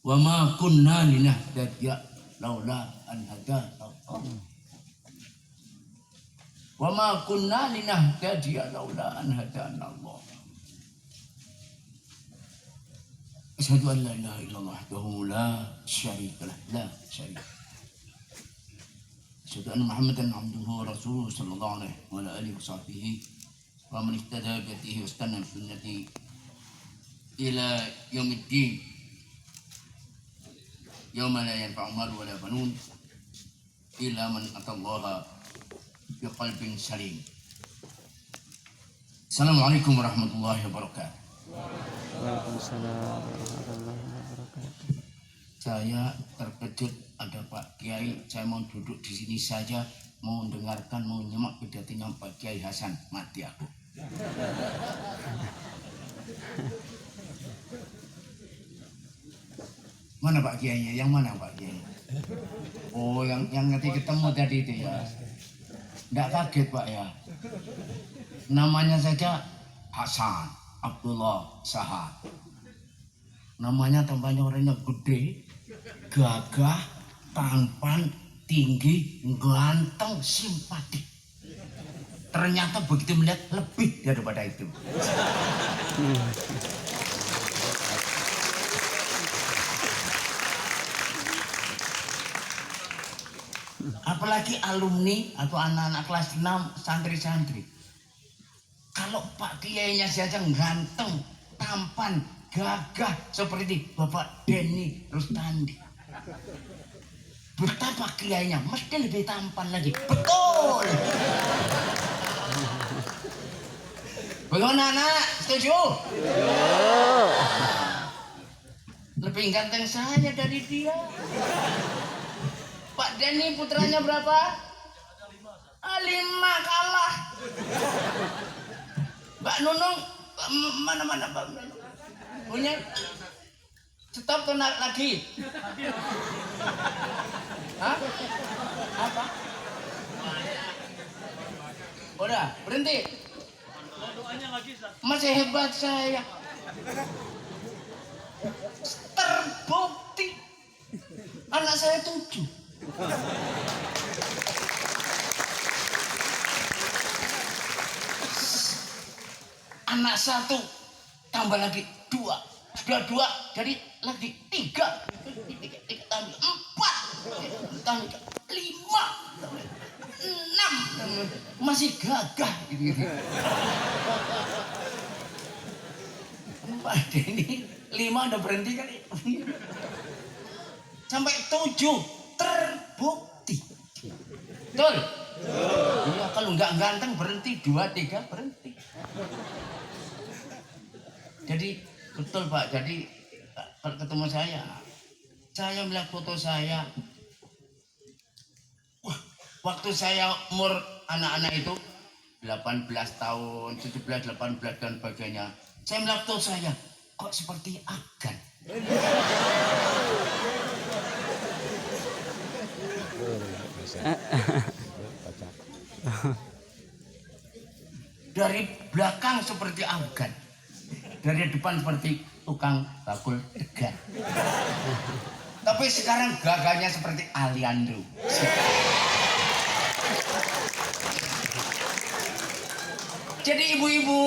Wa ma kunna linahtadiya laula an hadana Allah. Wa ma kunna linahtadiya laula an hadana Allah. Asyhadu an la ilaha illallah wahdahu la syarika lah, la syarika. Asyhadu anna Muhammadan abduhu wa rasuluhu sallallahu alaihi wa alihi wasahbihi wa man ihtada bi hadihi wa istana bi sunnati ila yaumiddin. Yauma la yanfa'u malun wa la banun illa man atallaha biqalbin salim. Assalamualaikum warahmatullahi wabarakatuh. Waalaikumsalam warahmatullahi wabarakatuh. Saya terkejut ada Pak Kiai. Saya mau duduk di sini saja, mau mendengarkan, mau nyimak pidatonya Pak Kiai Hasan. Mati aku. Mana Pak Kiainya? Yang mana Pak Kiai? Oh, yang nanti ketemu tadi itu ya. Nggak kaget Pak ya. Namanya saja Hasan Abdullah Sahad. Namanya tampaknya orangnya gede, gagah, tampan, tinggi, ganteng, simpatik. Ternyata begitu melihat lebih daripada itu. Apalagi alumni atau anak-anak kelas 6 santri-santri. Kalau Pak Kiainya saja ganteng, tampan, gagah seperti Bapak Denny Rustandi. Betapa Kiainya mesti lebih tampan lagi. Betul. Bagaimana anak? Setuju? Lebih ganteng saya dari dia. Pak Denny putranya berapa? 5 kalah. Mbak Nunung mana Mbak Nunung? Punya stop tuh lagi. Hah? Apa? Udah berhenti. Masih hebat saya. Terbukti anak saya 7. Anak 1 tambah lagi 2, sudah 2 jadi lagi 3 tambah 4 tambah 5 6 masih gagah gitu. Pak Denny 5 udah berhenti kali sampai 7 terbukti. Betul? Iya, kalau nggak ganteng berhenti, 2, 3 berhenti. Jadi betul Pak. Jadi kalau ketemu saya melihat foto saya. Wah, waktu saya umur anak-anak itu 18 tahun, 17, 18 dan sebagainya. Saya melihat foto saya kok seperti Afgan. Dari belakang seperti Afgan, dari depan seperti tukang bakul degan. Tapi sekarang gagahnya seperti Aliando. Jadi ibu-ibu,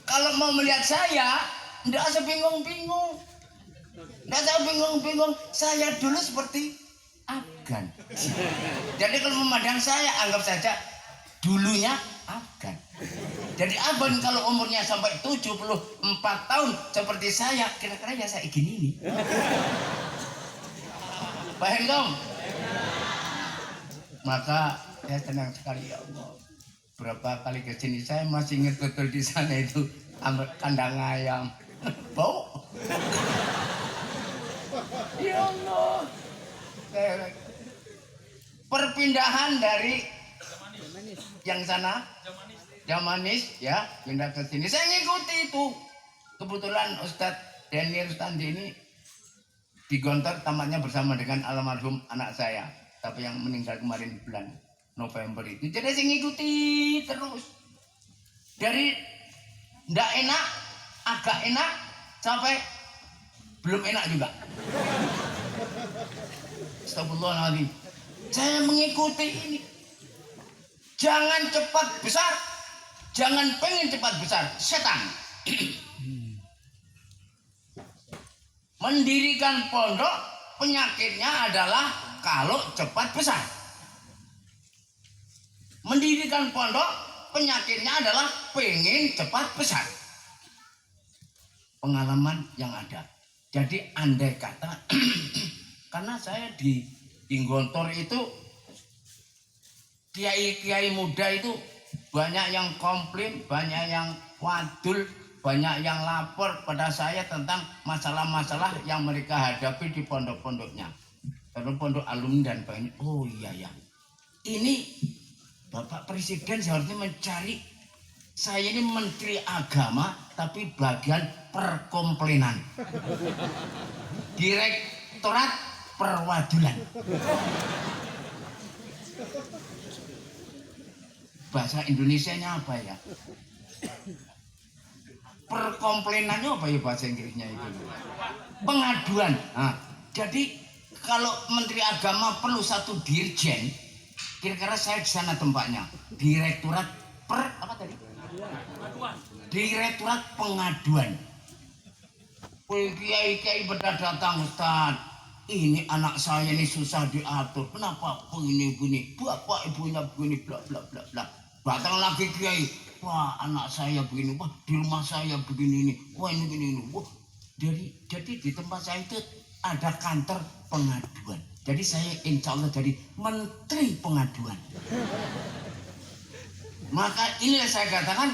kalau mau melihat saya, tidak usah bingung-bingung. Nggak usah bingung-bingung, saya dulu seperti Afgan. Jadi kalau memandang saya, anggap saja dulunya Afgan. Jadi Afgan kalau umurnya sampai 74 tahun seperti saya, kira-kira ya saya gini nih. Paham dong? Maka saya tenang sekali ya Allah. Berapa kali ke sini saya masih ingat betul di sana itu kandang ayam. Bau. Ya Allah. Perpindahan dari yang sana Jamanis ya pindah ke sini. Saya ngikuti itu. Kebetulan Ustadz Denny Rustandi ini digontor tamatnya bersama dengan almarhum anak saya, tapi yang meninggal kemarin bulan November itu. Jadi saya ngikuti terus dari ndak enak, agak enak sampai belum enak juga. Astagfirullahaladzim. Saya mengikuti ini. Jangan cepat besar. Jangan pengen cepat besar. Setan. Mendirikan pondok, penyakitnya adalah kalau cepat besar. Mendirikan pondok, penyakitnya adalah pengen cepat besar. Pengalaman yang ada. Jadi andai kata, karena saya di Gontor itu, kiai-kiai muda itu banyak yang komplain, banyak yang wadul, banyak yang lapor pada saya tentang masalah-masalah yang mereka hadapi di pondok-pondoknya. Karena pondok alumni dan banyak. Oh iya ya, ini Bapak Presiden seharusnya mencari, saya ini Menteri Agama tapi bagian perkomplainan, Direktorat Perwadulan. Bahasa Indonesianya apa ya? Perkomplainannya apa ya bahasa Inggrisnya itu? Pengaduan. Nah, jadi kalau Menteri Agama perlu satu dirjen, kira-kira saya di sana tempatnya. Direktorat apa tadi? Direktorat Pengaduan. Kiai-kiai pada datang, Ustaz. Ini anak saya ini susah diatur. Kenapa begini-begini? Bapak ibunya begini, bla bla bla bla. Datang lagi kiai. Wah, anak saya begini. Wah, di rumah saya begini ini. Wah, ini begini ini. Wah. Jadi di tempat saya itu ada kantor pengaduan. Jadi saya insya Allah jadi Menteri Pengaduan. Maka inilah saya katakan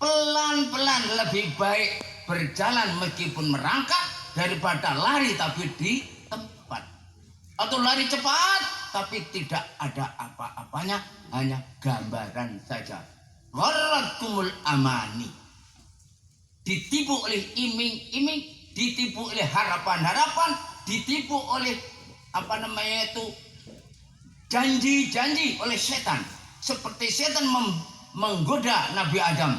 pelan-pelan lebih baik berjalan meskipun merangkak daripada lari tapi di tempat. Atau lari cepat tapi tidak ada apa-apanya, hanya gambaran saja. Gharratkumul amani. Ditipu oleh iming-iming, ditipu oleh harapan-harapan, ditipu oleh janji-janji oleh setan. Seperti setan menggoda Nabi Adam.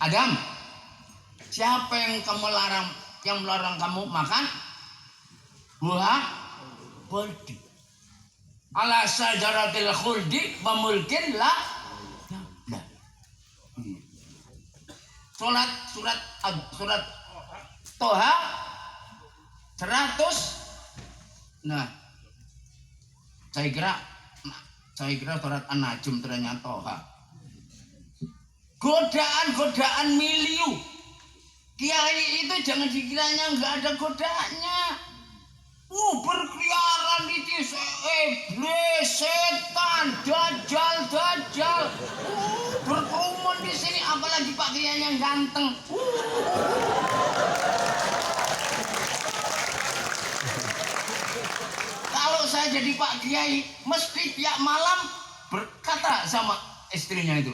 Adam, siapa yang melarang kamu makan buah khuldi? Ala sajaratil khuldi wa mulkin la yabla. Surat Toha 100. Nah, saya kira surat An-Najm ternyata Toha. Godaan miliu. Kiai itu jangan dikiranya nggak ada godaannya. Berkeliaran di iblis, setan, dajjal. Berkerumun di sini, apalagi Pak Kiai yang ganteng. Kalau saya jadi Pak Kiai, mesti tiap malam berkata sama istrinya itu,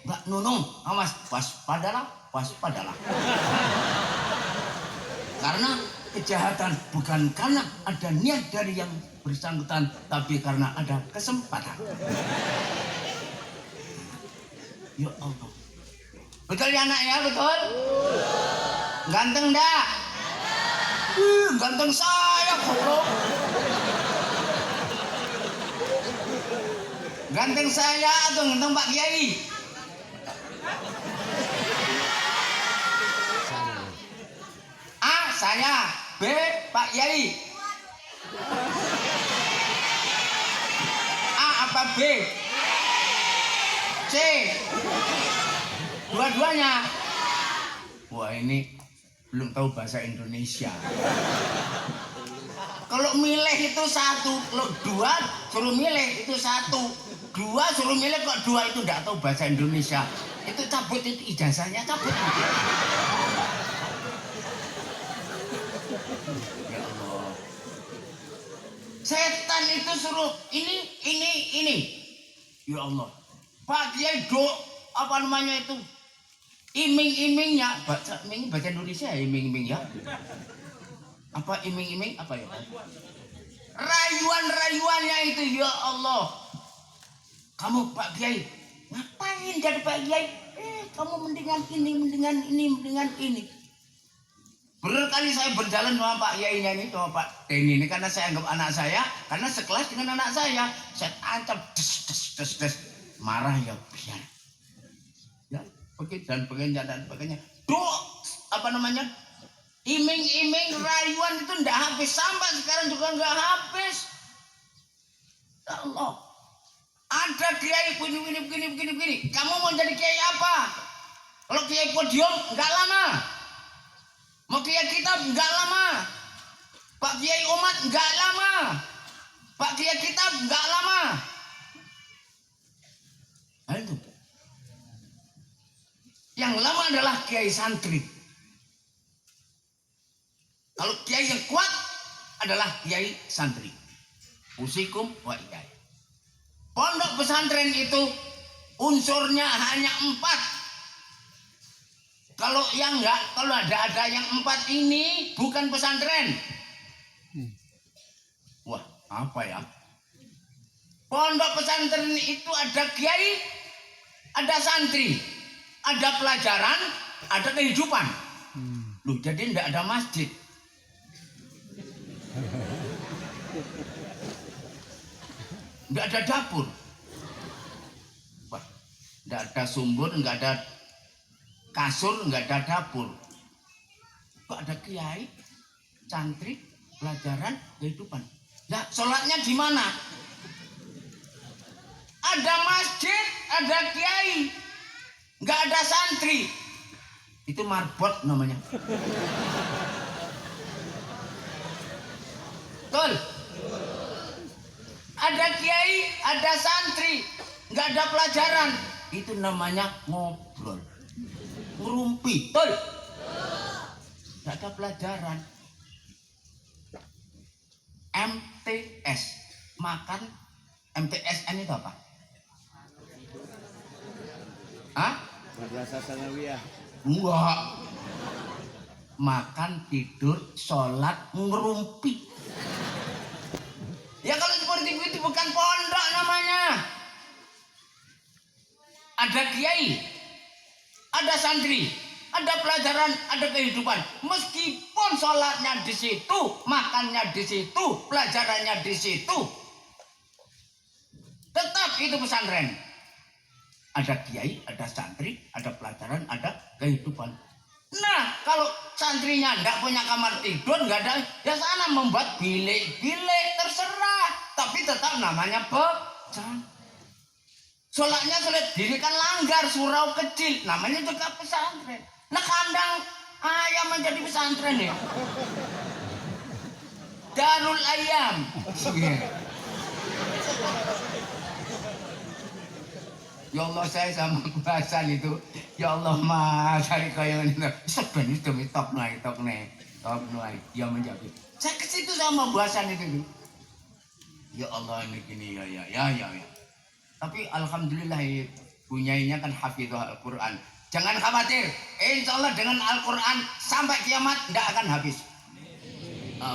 Mbak Nunung, awas, waspadalah. Karena kejahatan bukan karena ada niat dari yang bersangkutan, tapi karena ada kesempatan. Ya Allah. Betul ya anak ya, betul? Ganteng dah? Ganteng saya goblok. Ganteng saya atau ganteng Pak Kiai? A. Saya. B. Pak Kiai. A apa B? C. Dua-duanya. Wah, ini belum tahu bahasa Indonesia. Kalau milih itu satu, kalau dua suruh milih itu satu, dua suruh milih kok dua itu enggak tahu bahasa Indonesia. Itu cabut, itu ijazahnya cabut. Ya Allah. Setan itu suruh ini. Ya Allah. Pak Kiai apa namanya itu? Iming-imingnya, baca Indonesia ya, iming-iming ya. Apa iming-iming apa ya? Rayuan-rayuannya itu, ya Allah. Kamu Pak Kiai, ngapain jadi Pak Kiai? Kamu mendingan ini, mendingan ini, mendingan ini. Berkali saya berjalan sama Pak Yainya ini, sama Pak Denny ini, karena saya anggap anak saya, karena sekelas dengan anak saya ancam, des. Marah ya biar. Ya, pergi dan sebagainya. Apa namanya? Iming-iming rayuan itu ndak habis, sampai sekarang juga nggak habis. Ya Allah. Ada kiai begini. Kamu mau jadi kiai apa? Kalau kiai podium nggak lama. Mau kiai kitab nggak lama. Pak kiai umat nggak lama. Pak kiai kitab nggak lama. Nah, itu. Yang lama adalah kiai santri. Kalau kiai yang kuat adalah kiai santri. Usikum wa iyaya. Pondok pesantren itu unsurnya hanya 4. Kalau ada yang 4 ini bukan pesantren. Wah, apa ya? Pondok pesantren itu ada kiai, ada santri, ada pelajaran, ada kehidupan. Loh, jadi tidak ada masjid. Tidak ada dapur. Wah, tidak ada sumur, nggak ada kasur, nggak ada dapur. Kok ada kiai, santri, pelajaran, kehidupan. Nah, sholatnya di mana? Ada masjid, ada kiai, nggak ada santri. Itu marbot namanya. Betul. Ada kiai, ada santri, nggak ada pelajaran. Itu namanya ngobrol, ngerumpi. Betul. Nggak ada pelajaran. MTS, makan. MTSN itu apa? Hah? Madrasah Sanawiyah. Enggak. Makan, tidur, sholat, ngerumpi. Ya kalau seperti itu bukan pondok namanya. Ada kiai, ada santri, ada pelajaran, ada kehidupan. Meskipun sholatnya di situ, makannya di situ, pelajarannya di situ, tetap itu pesantren. Ada kiai, ada santri, ada pelajaran, ada kehidupan. Nah, kalau santrinya enggak punya kamar tidur, enggak ada, ya sana membuat bilik-bilik, terserah. Tapi tetap namanya pesantren. Sholatnya sholat dirikan langgar, surau kecil, namanya juga pesantren. Nah, kandang ayam menjadi pesantren ya. Darul ayam. Ya Allah, saya sama bahasan itu. Ya Allah, mas, hari kaya ini. Seben itu tok naik. Dia menjawab. Saya ke situ sama bahasan itu. Ya Allah, ini gini ya. Tapi alhamdulillah punyainya kan hafizah Al-Quran. Jangan khawatir, insya Allah dengan Al-Quran sampai kiamat tidak akan habis.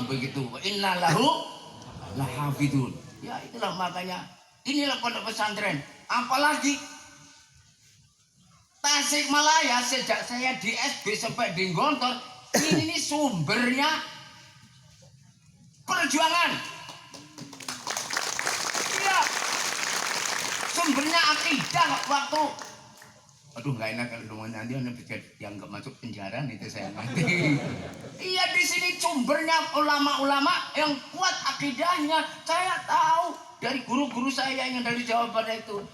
Begitu. Inna lahu lahafidun. Ya itulah makanya inilah pondok pesantren. Apalagi Tasikmalaya sejak saya di SD sampai di Gontor, ini sumbernya perjuangan. Iya. Sumbernya akidah waktu. Aduh, nggak enak kalau nanti anda bisa dianggap masuk penjara, itu saya mati. Iya, di sini sumbernya ulama-ulama yang kuat akidahnya. Saya tahu dari guru-guru saya yang dari Jawa Barat itu.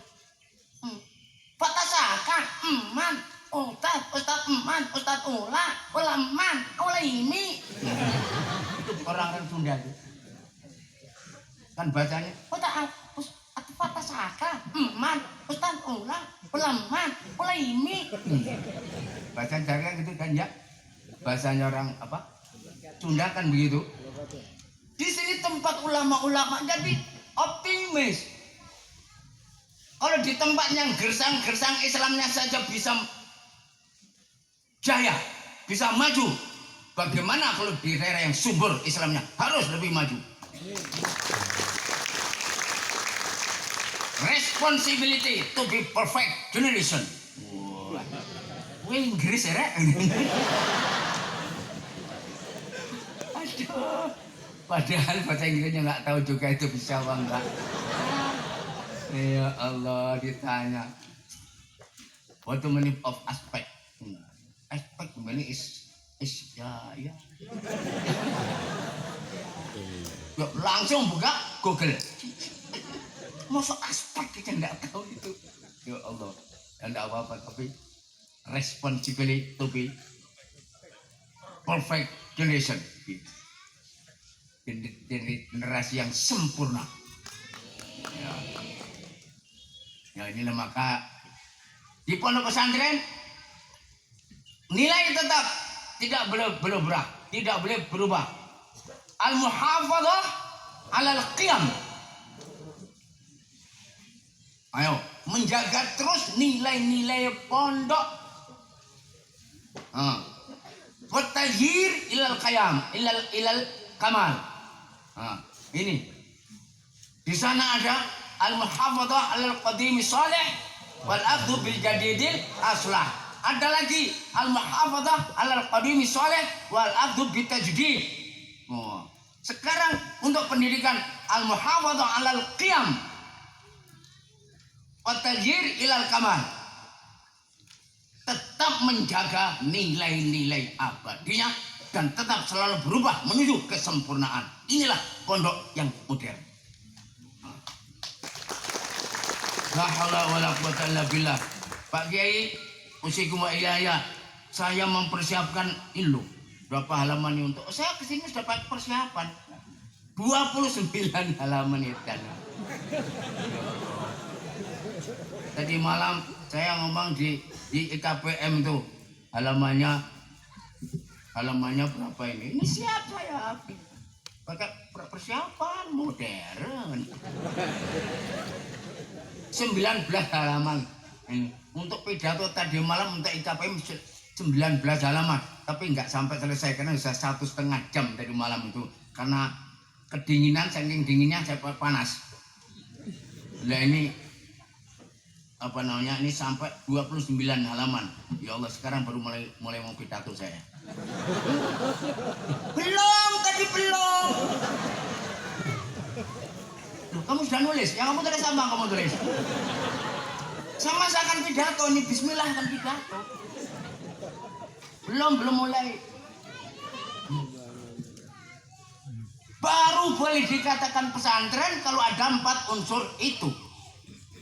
Fatasaka, eman, ustad eman, ustad ulaman, ulaimi. Itu orang Sunda itu. Kan bacanya, fatasaka, eman, ustad ulaman, ulaimi. Bahasa Jawa gitu kan ya. Bahasanya orang apa? Sunda kan begitu. Di sini tempat ulama-ulama jadi optimis. Kalau di tempat yang gersang-gersang Islamnya saja bisa jaya, bisa maju. Bagaimana kalau di daerah yang subur Islamnya harus lebih maju. Responsibility to be perfect generation. Wah, Wih, Inggris ya, Rek. Aduh. Padahal bahasa Inggrisnya nggak tahu juga itu bisa apa enggak. Ya Allah, ditanya. What the meaning of aspect? Aspect meaning is ya. Yuk, langsung buka Google. Masa aspek kita nggak tahu itu. Ya Allah, ya nggak apa-apa, tapi responsibility to be perfect generation. Generasi yang sempurna. Ya inilah maka di pondok pesantren nilai tetap tidak boleh berubah. Al-muhafadzah 'alal qiyam. Ayo, menjaga terus nilai-nilai pondok. Watajir ilal qiyam, ilal kamal. Ini. Di sana ada al-muhafadzah 'alal qadimi salih wal akhdhu bil jadidil aslah. Ada lagi al-muhafadzah 'alal qadimi salih wal akhdhu bit tajdid. Sekarang untuk pendidikan al-muhafadzah 'alal qiyam watajir ilal kamal. Tetap menjaga nilai-nilai abadinya dan tetap selalu berubah menuju kesempurnaan. Inilah pondok yang modern. La haula wala quwwata illa billah. Pak Kiai, usikum wa ilayah. Saya mempersiapkan ilu. Berapa halaman ini untuk saya kesini sudah pakai persiapan. 29 halaman itu kan. Tadi malam saya ngomong di IKPM tuh halamannya berapa ini? Ini siap saya pakai persiapan modern. 19 halaman ini. Untuk pidato tadi malam untuk IKPM 19 halaman, tapi nggak sampai selesai karena bisa 1,5 jam dari malam itu karena kedinginan, saking dinginnya saya panas. Nah ini apa namanya, ini sampai 29 halaman. Ya Allah, sekarang baru mulai mau pidato saya. Belum. Loh, kamu sudah nulis? Yang kamu tulis sama kamu tulis. Sama saya akan pidato ini, bismillah akan pidato. Belum mulai. Baru boleh dikatakan pesantren kalau ada 4 unsur itu.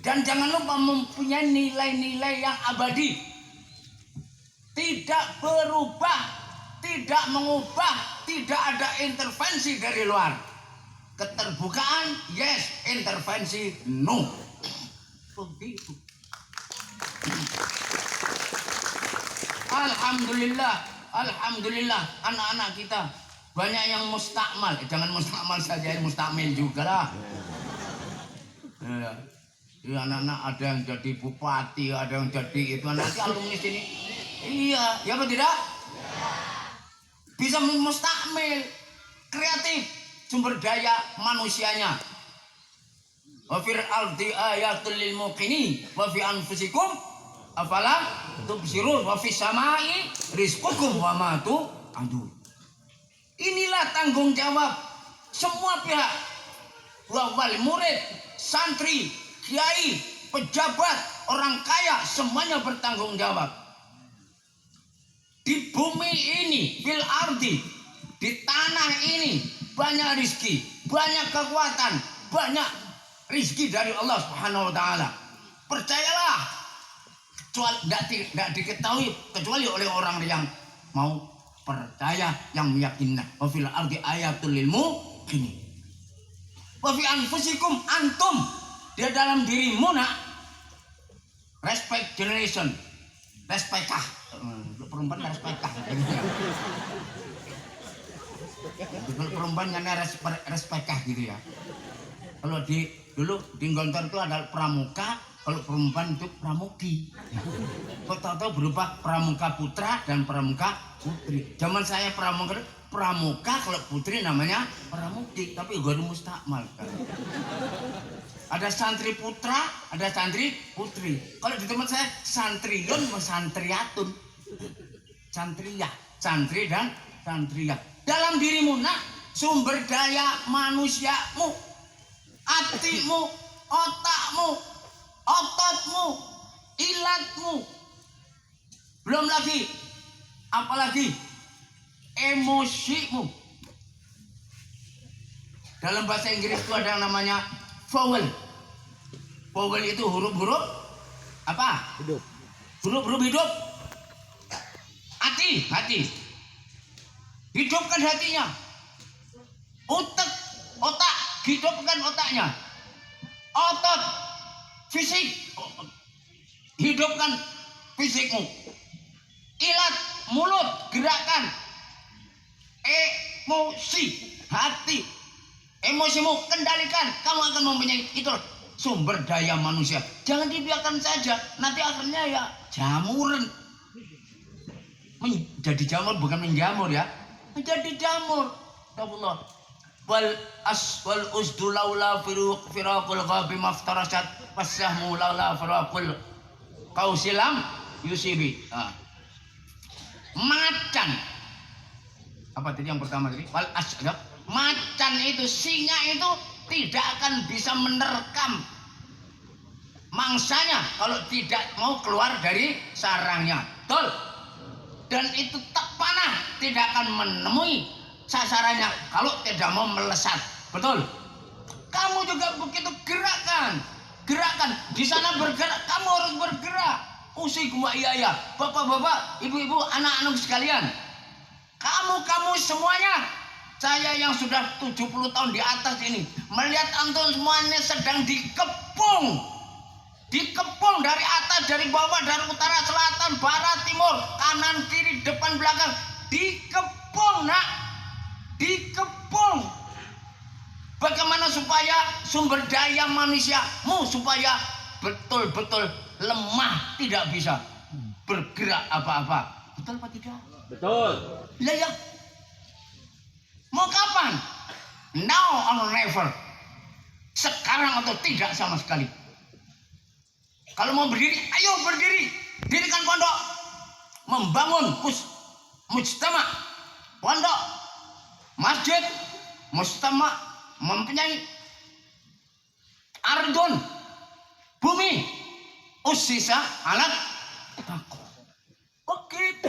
Dan jangan lupa mempunyai nilai-nilai yang abadi. Tidak berubah, tidak mengubah, tidak ada intervensi dari luar. Keterbukaan, yes. Intervensi, no. Begitu. Alhamdulillah anak-anak kita banyak yang mustakmal. Jangan mustakmal saja, mustakmil juga lah. Ya, anak-anak ada yang jadi bupati, ada yang jadi itu, nanti alumni sini. Iya, ya apa tidak? Bisa mustakmil, kreatif, sumber daya manusianya. Wa fil ardi ayatul lil muqinin wa fi anfusikum afala tubsirun wa fis samai rizqukum wa ma tu'adun. Inilah tanggung jawab semua pihak. Wal murid, santri, kiai, pejabat, orang kaya, semuanya bertanggung jawab. Di bumi ini, fil ardi, di tanah ini banyak rizki, banyak kekuatan, banyak rizki dari Allah Subhanahu wa taala. Percayalah, tidak diketahui kecuali oleh orang yang mau percaya, yang meyakini. Wa fil ardi ayatul lil muqinin. Wa fi anfusikum, antum, di dalam dirimu nak. Respect generation, respektah. Perempuan respektah. Perempuan karena respektah gitu ya. Kalau dulu di Gontor itu ada pramuka, kalau perempuan itu pramuki. Kok tahu-tahu berubah pramuka putra dan pramuka putri. Zaman saya pramuka, kalau putri namanya pramuki, tapi gue mustakmal kan. Ada santri putra, ada santri putri. Kalau di tempat saya santriun, santriatun. Cantria, santri dan santria. Dalam dirimu nak sumber daya manusiamu, hatimu, otakmu, ototmu, ilatmu. Belum lagi, apalagi emosimu. Dalam bahasa Inggris itu ada yang namanya vowel. Vowel itu huruf-huruf apa? Hidup. Huruf-huruf hidup. Hati, hati. Hidupkan hatinya. Otak, hidupkan otaknya. Otot, fisik, hidupkan fisikmu. Ilat, mulut, gerakan. Emosi, hati. Emosimu kendalikan, kamu akan mempunyai itu sumber daya manusia. Jangan dibiarkan saja, nanti akhirnya ya jamuran. Menjadi jamur bukan menjamur ya, menjadi jamur. Allah. Wal usdu laula firaqul ghabi maftarasat wasahmu laula firaqul qausilam yusibi. Macan. Apa tadi yang pertama tadi? Wal asd. Macan itu, singa itu tidak akan bisa menerkam mangsanya kalau tidak mau keluar dari sarangnya. Betul. Dan itu tak panah tidak akan menemui sasarannya kalau tidak mau melesat. Betul. Kamu juga begitu, gerakan di sana bergerak, kamu harus bergerak. Usikum wa iya, bapak-bapak, ibu-ibu, anak-anak sekalian, kamu semuanya. Saya yang sudah 70 tahun di atas ini melihat antum semuanya sedang dikepung dari atas, dari bawah, dari utara, selatan, barat, timur, kanan, kiri, depan, belakang. Dikepung nak, dikepung. Bagaimana supaya sumber daya manusiamu supaya betul-betul lemah, tidak bisa bergerak apa-apa. Betul apa tidak? Betul. Lah ya. Mau kapan? Now or never. Sekarang atau tidak sama sekali. Kalau mau berdiri, ayo berdiri. Dirikan pondok. Membangun mujtama. Pondok. Masjid. Mujtama. Mempunyai ardun. Bumi. Usisa alat takwa. Begitu.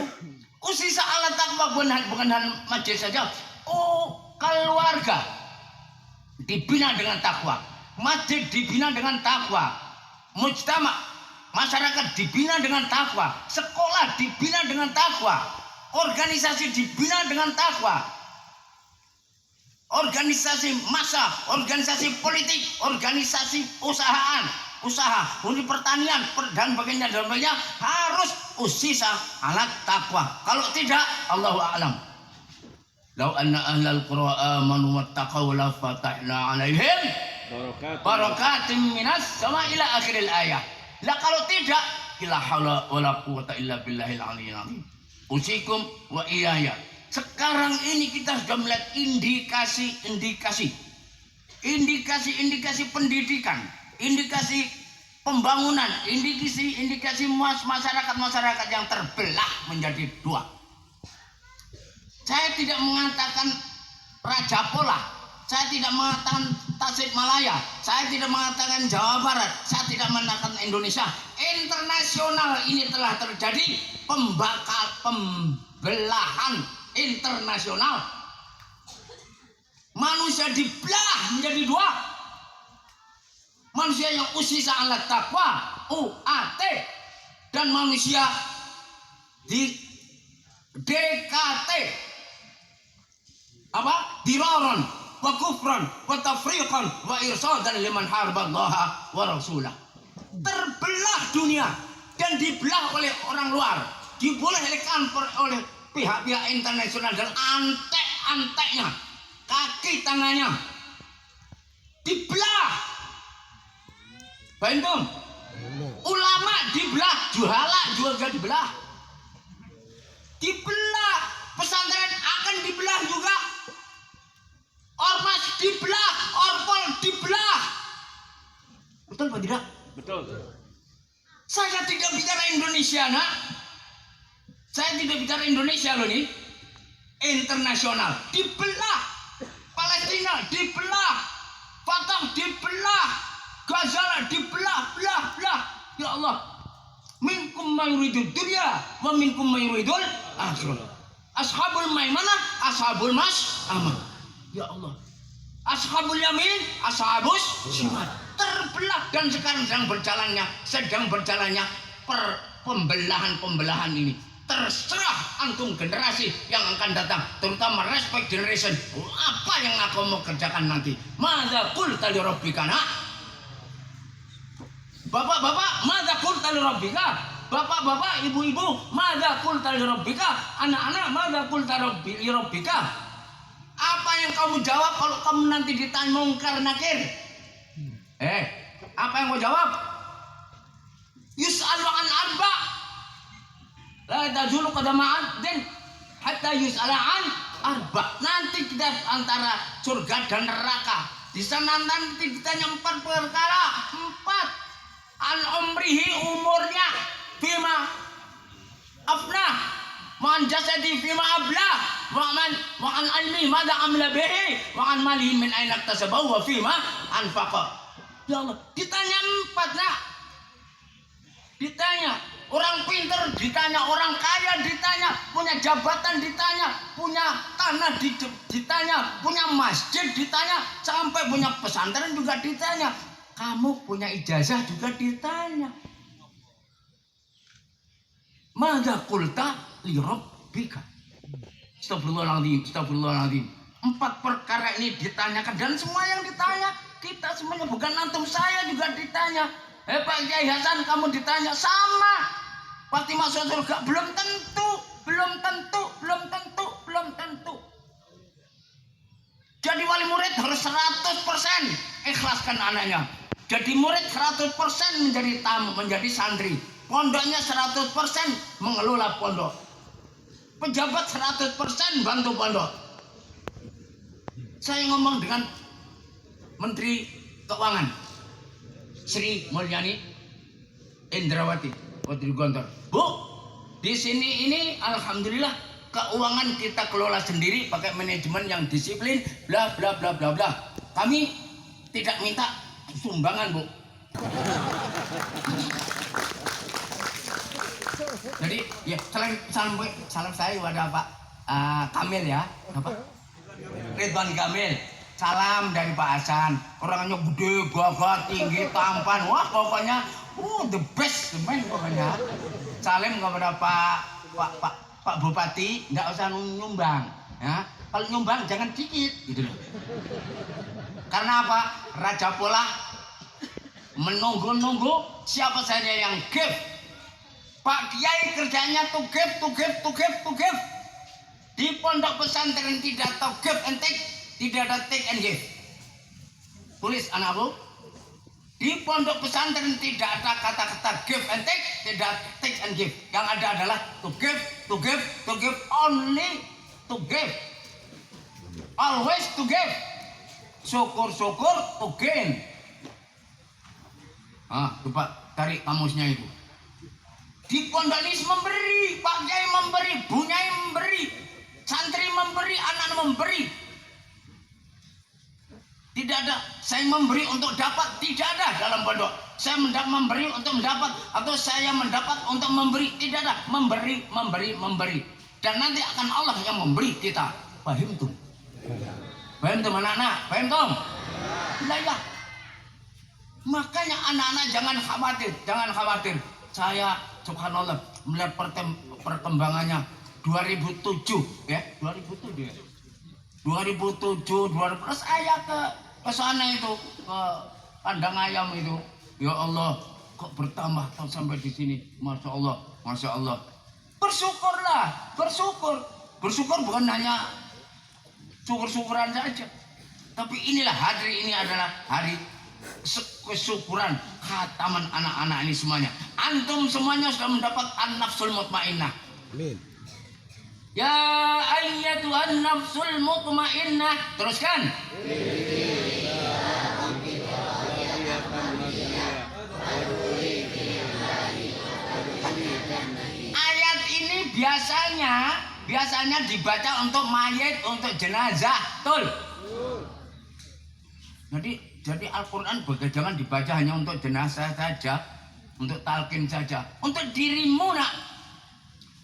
Usisa alat takwa bukan hanya masjid saja. Keluarga dibina dengan takwa, masjid dibina dengan takwa, mujtama, masyarakat dibina dengan takwa, sekolah dibina dengan takwa, organisasi dibina dengan takwa, organisasi massa, organisasi politik, organisasi usaha, unit pertanian dan sebagainya harus usisa alat takwa. Kalau tidak, Allahu a'lam. Lau anna ahlal qura amanu wattaqaw la fatahna 'alaihim barakatim minas sama ila akhiril ayah. Lah kalau tidak, la haula wala quwata illa billahil aliyil azim. Usikum wa iyaya. Sekarang ini kita sudah melihat indikasi pendidikan, indikasi pembangunan, indikasi masyarakat yang terbelah menjadi dua. Saya tidak mengatakan Raja Pola, saya tidak mengatakan Tasikmalaya, saya tidak mengatakan Jawa Barat, saya tidak mengatakan Indonesia. Internasional ini telah terjadi pembelahan internasional. Manusia dibelah menjadi dua. Manusia yang usisa ala taqwa, UAT, dan manusia di DKT. Apa? Diraran wa kufran wa tafriqan wa irsadan liman harballaha wa rasulah. Terbelah dunia dan dibelah oleh orang luar, dibolehkan oleh pihak-pihak internasional dan antek-anteknya, kaki tangannya dibelah. Bantum, ulama dibelah, juhala juga dibelah. Pesantren akan dibelah juga. Ormas dibelah, orpol dibelah. Betul apa tidak? Betul. Saya tidak bicara Indonesia, nak. Saya tidak bicara Indonesia loh nih. Internasional dibelah. Palestina dibelah. Fatah dibelah. Gaza dibelah. Belah. Ya Allah. Minkum mayuridul dunya wa minkum mayuridul akhirah. Ashabul maimanah, ashabul mas'amah. Ya Allah. Ashabul yamin, ashabus shimal. Terbelah dan sekarang sedang berjalannya pembelahan ini. Terserah antum generasi yang akan datang, terutama respect generation. Apa yang aku mau kerjakan nanti? Madza qulta li rabbika? Bapak-bapak, madza qulta li rabbika? Bapak-bapak, ibu-ibu, madza qulta li rabbika? Anak-anak, madza qulta li rabbika? Apa yang kamu jawab kalau kamu nanti ditanya mungkar nakir? Apa yang kau jawab? Yus'alu an arba. La tazulu qadama 'abdin hatta yus'ala an arba. Nanti kita antara surga dan neraka. Di sana nanti ditanya 4 perkara. 4. An umrihi, umurnya, fima afna, man jasadi fima abla, wa an ilmi madza amila bihi, wa an malihi min aina iktasabahu wa fima anfaqa. Ya Allah, ditanya 4 nak. Ditanya orang pinter, ditanya orang kaya, ditanya punya jabatan, ditanya punya tanah, ditanya punya masjid, ditanya sampai punya pesantren juga ditanya. Kamu punya ijazah juga ditanya. Madza qulta li rabbika? Astagfirullahaladzim. 4 perkara ini ditanyakan dan semua yang ditanya kita semuanya, bukan antum, saya juga ditanya. Pak Kiai Hasan, kamu ditanya sama. Pasti masuk surga? Belum tentu. Jadi wali murid harus 100% ikhlaskan anaknya. Jadi murid 100% menjadi tamu, menjadi santri. Pondoknya 100% mengelola pondok. Pejabat 100% bantu pondok. Saya ngomong dengan Menteri Keuangan Sri Mulyani Indrawati Putri Gontor. Bu, di sini ini alhamdulillah keuangan kita kelola sendiri pakai manajemen yang disiplin, bla bla bla bla bla. Kami tidak minta sumbangan, Bu. Jadi ya salam saya kepada Pak Kamil ya, Bapak Ridwan Kamil. Salam dari Pak Hasan. Orangnya gede, gagah, tinggi, tampan. Wah, pokoknya the best man pokoknya. Salam kepada Pak Bupati, enggak usah nyumbang, ya. Kalau nyumbang jangan dikit gitu loh. Karena apa? Raja Pola menunggu siapa saja yang give. Pak Kiai kerjanya to give. Di pondok pesantren tidak tahu give and take, tidak ada take and give. Tulis anakku. Di pondok pesantren tidak ada kata-kata give and take, tidak take and give. Yang ada adalah to give, only to give. Always to give. Syukur to gain. Coba tarik kamusnya itu. Di pondok ini memberi, Pak Kiai memberi, Bu Nyai memberi, santri memberi, anak memberi. Tidak ada saya memberi untuk dapat, tidak ada dalam pondok. Saya memberi untuk mendapat atau saya mendapat untuk memberi, tidak ada. Memberi. Dan nanti akan Allah yang memberi kita. Paham tuh? Paham tuh anak-anak? Paham tuh? Ya. Makanya anak-anak jangan khawatir. Saya subhanallah melihat perkembangannya 2007 ya, 2007 saya ke sana itu, ke kandang ayam itu. Ya Allah, kok bertambah sampai di sini. Masya Allah. Bersyukurlah, bersyukur bukan hanya syukur-syukuran saja. Tapi inilah hari ini adalah hari kesyukuran khataman anak-anak ini semuanya. Antum semuanya sudah mendapat an-nafsul mutmainnah. Amin. Ya ayyatuhan nafsul mutmainnah. Teruskan. Ayat ini biasanya dibaca untuk mayit, untuk jenazah, betul? Jadi Al-Quran jangan dibaca hanya untuk jenazah saja, untuk talqin saja, untuk dirimu nak.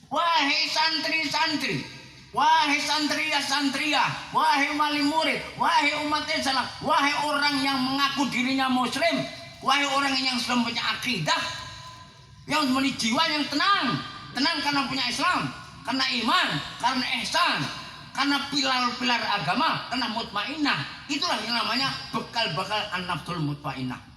Wahai santri-santri, wahai santria-santria, wahai wali murid, wahai umat Islam, wahai orang yang mengaku dirinya muslim, wahai orang yang sudah punya akidah, yang memiliki jiwa yang tenang karena punya Islam, karena iman, karena ihsan, karena pilar-pilar agama, karena mutmainnah. Itulah yang namanya bekal-bekal an-nafsul mutmainnah.